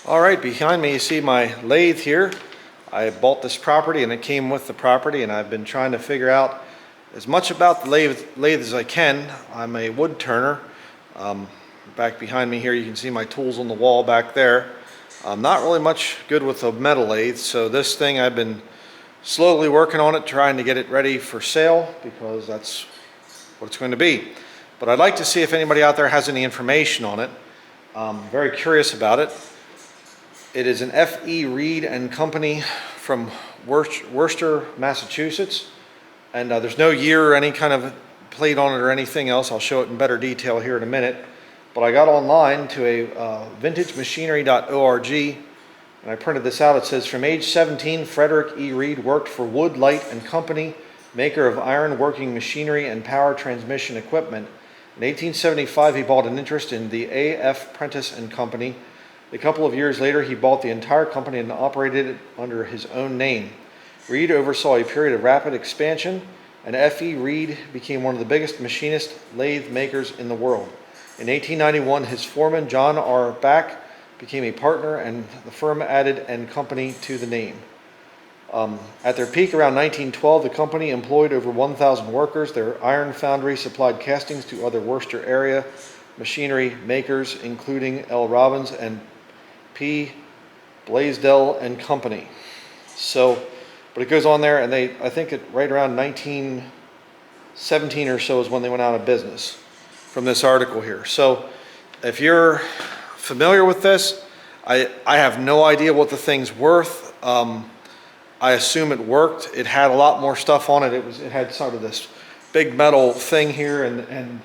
All right, behind me you see my lathe here. I bought this property and it came with the property, and I've been trying to figure out as much about the lathe as I can. I'm a wood turner. Back behind me here you can see my tools on the wall back there. I'm not really much good with a metal lathe, so this thing I've been slowly working on it, trying to get it ready for sale because that's what it's going to be. But I'd like to see if anybody out there has any information on it. I'm very curious about it. It is an F.E. Reed and Company from Worcester, Massachusetts. And there's no year or any kind of plate on it or anything else. I'll show it in better detail here in a minute. But I got online to a vintagemachinery.org and I printed this out. It says, from age 17, Frederick E. Reed worked for Wood, Light and Company, maker of iron working machinery and power transmission equipment. In 1875, he bought an interest in the A.F. Prentice and Company. A couple of years later, he bought the entire company and operated it under his own name. Reed oversaw a period of rapid expansion, and F.E. Reed became one of the biggest machinist lathe makers in the world. In 1891, his foreman, John R. Back, became a partner, and the firm added and Company to the name. At their peak around 1912, the company employed over 1,000 workers. Their iron foundry supplied castings to other Worcester area machinery makers, including L. Robbins and P. Blaisdell and Company. So, but it goes on there, and I think right around 1917 or so is when they went out of business from this article here. So if you're familiar with this, I have no idea what the thing's worth. I assume it worked. It had a lot more stuff on it. It had sort of this big metal thing here, and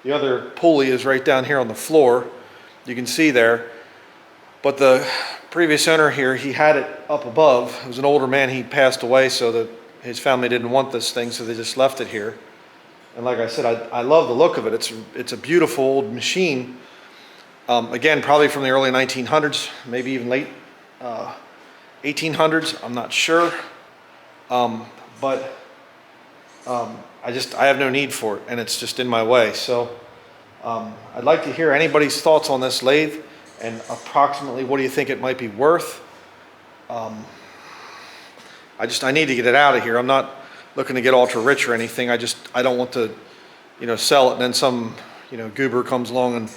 the other pulley is right down here on the floor. You can see there. But the previous owner here, he had it up above. It was an older man. He passed away, so that his family didn't want this thing, so they just left it here. And like I said, I love the look of it. It's a beautiful old machine. Again, probably from the early 1900s, maybe even late 1800s. I'm not sure. But I have no need for it, and it's just in my way. So I'd like to hear anybody's thoughts on this lathe, and approximately what do you think it might be worth. I need to get it out of here. I'm not looking to get ultra rich or anything. I don't want to, sell it and then some, goober comes along and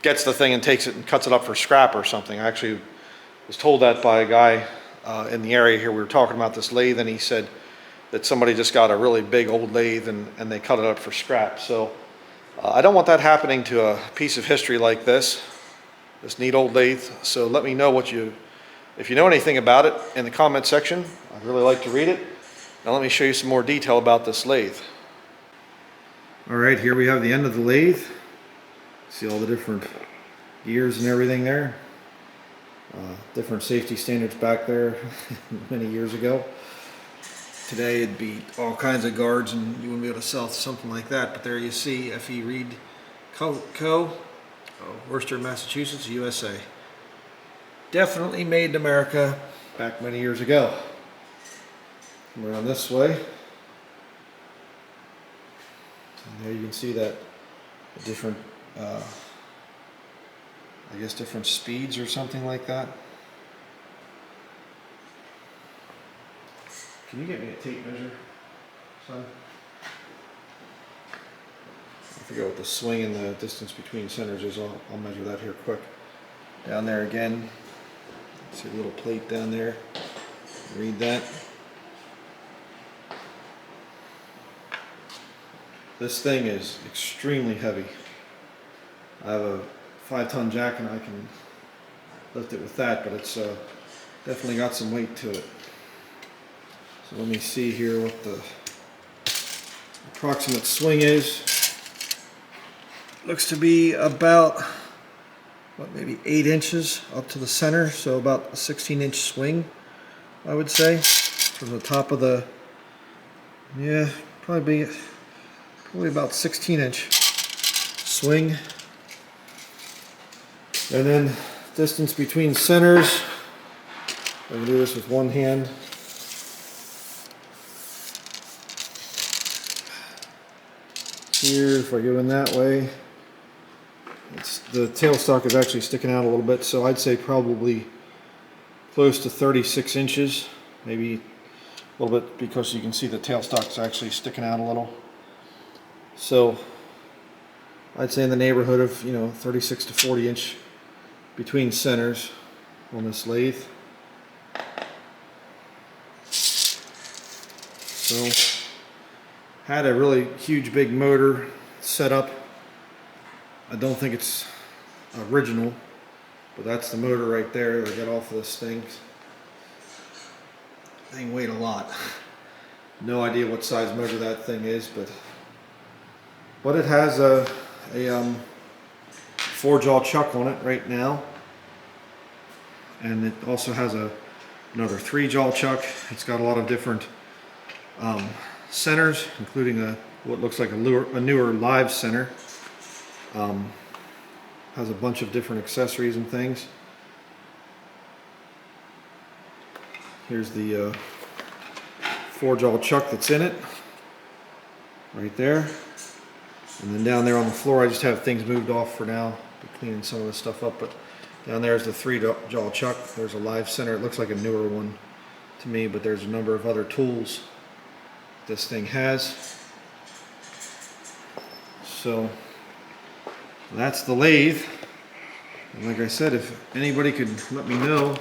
gets the thing and takes it and cuts it up for scrap or something. I actually was told that by a guy in the area here. We were talking about this lathe, and he said that somebody just got a really big old lathe and they cut it up for scrap. So I don't want that happening to a piece of history like this neat old lathe. So let me know if you know anything about it in the comment section. I'd really like to read it. Now let me show you some more detail about this lathe. All right, here we have the end of the lathe. See all the different gears and everything there. Different safety standards back there many years ago. Today it'd be all kinds of guards and you wouldn't be able to sell something like that. But there you see F.E. Reed Co. Worcester, Massachusetts, USA. Definitely made in America back many years ago. Come around this way. And there you can see that different, different speeds or something like that. Can you get me a tape measure, son? I forget what the swing and the distance between centers is. I'll measure that here quick. Down there again. See a little plate down there. Read that. This thing is extremely heavy. I have a 5-ton jack and I can lift it with that, but it's definitely got some weight to it. So let me see here what the approximate swing is. Looks to be about, maybe 8 inches up to the center, so about a 16-inch swing, I would say, from the top of the, probably about 16-inch swing. And then distance between centers, I can do this with one hand. Here, if I go in that way, The tailstock is actually sticking out a little bit, so I'd say probably close to 36 inches, maybe a little bit, because you can see the tailstock is actually sticking out a little. So I'd say in the neighborhood of 36 to 40 inch between centers on this lathe. So had a really huge big motor set up. I don't think it's original, but that's the motor right there that I got off of this thing. Thing weighed a lot. No idea what size motor that thing is, but it has a 4-jaw chuck on it right now, and it also has another 3-jaw chuck. It's got a lot of different centers, including what looks like a newer live center. Has a bunch of different accessories and things. Here's the 4-jaw chuck that's in it, right there. And then down there on the floor, I just have things moved off for now, cleaning some of this stuff up. But down there is the 3-jaw chuck. There's a live center. It looks like a newer one to me, but there's a number of other tools this thing has. So that's the lathe. And like I said, if anybody could let me know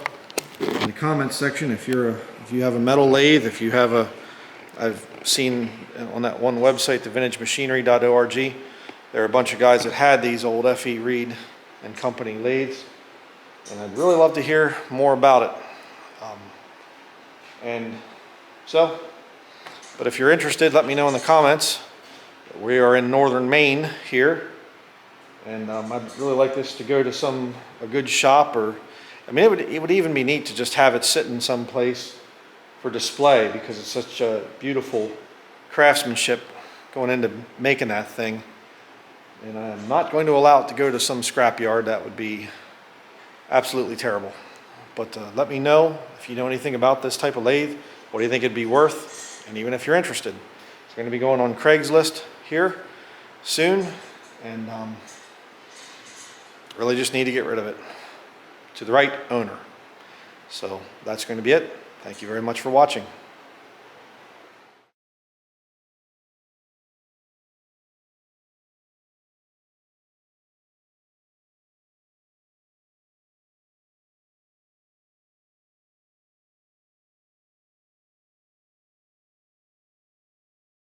in the comments section if you have a metal lathe, if you have I've seen on that one website, the vintagemachinery.org, there are a bunch of guys that had these old F.E. Reed and Company lathes, and I'd really love to hear more about it. But if you're interested, let me know in the comments. We are in Northern Maine here, and I'd really like this to go to a good shop, or it would even be neat to just have it sit in some place for display, because it's such a beautiful craftsmanship going into making that thing. And I'm not going to allow it to go to some scrapyard. That would be absolutely terrible. But let me know if you know anything about this type of lathe. What do you think it'd be worth? And even if you're interested, it's going to be going on Craigslist here soon, and really just need to get rid of it to the right owner. So that's going to be it. Thank you very much for watching.